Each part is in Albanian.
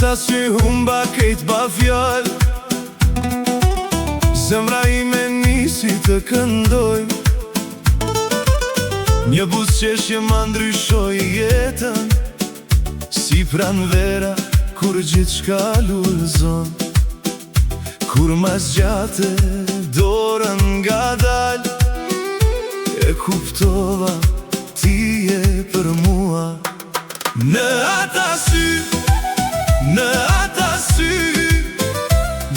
ata sy humba kejt ba fjall. Zemra ime nisi të këndoj, një buzëqeshje ma ndryshoj jetën, si pranvera kur gjithçka lulëzon. Kur ma zgjate dorën nga dal, e kuptova ti je për mua. Në ata sy, në ata sy,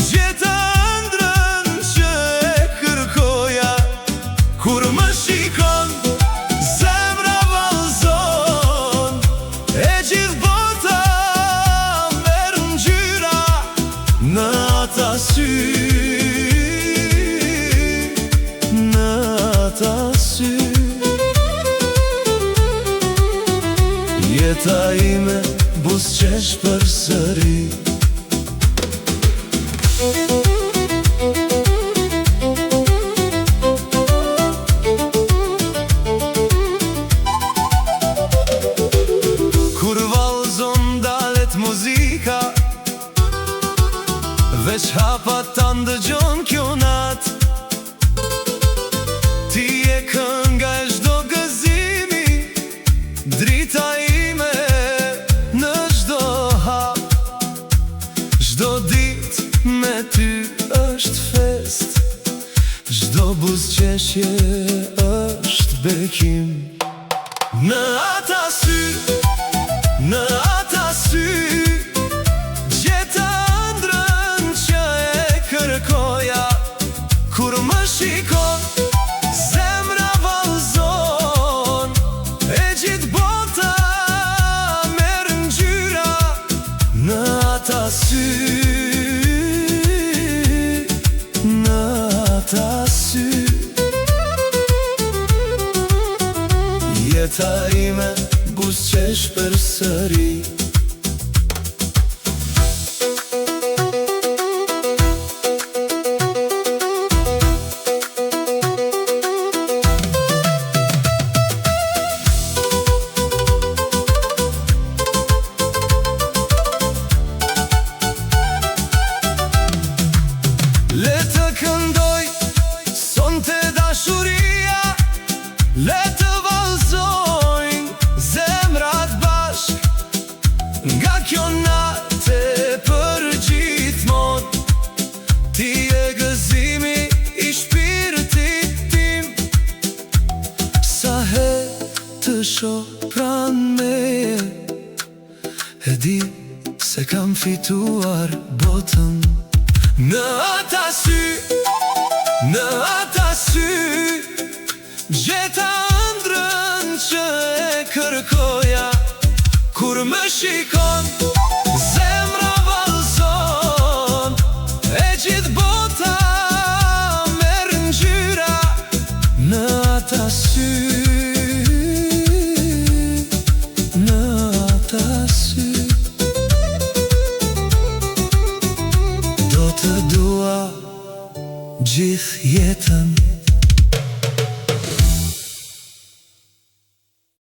gjeta ëndrrën që e kërkoja. Kur më shikon, zemra vallëzon, e gjithë bota merr ngjyra. Në ata sy, në ata sy, jeta ime buzëqesh përsëri. Kur vallëzon dalet muzika, veç hapa ta ndëgjon kjo nat. Ti je kënga e çdo gëzimi, drita ime në çdo hap. Çdo dit me ty është fest, çdo buzëqeshje është bekim. Në ata sy, në ata sy, gjeta ëndrrën që e kërkoja. Kur më shikon, zemra vallëzon, e gjithë bota merr ngjyra. Në ata sy, në ata sy, jeta ime buzëqesh përsëri. Le të këndoj sonte dashuria, le të vallëzojnë zemrat bashk. Nga kjo natë për gjithmonë, ti je gëzimi i shpirtit tim. Sa herë të shoh pranë meje, e di se kam fituar botën. Në ata sy, në ata sy, gjeta ëndrrën që e kërkoja. Kur më shikon,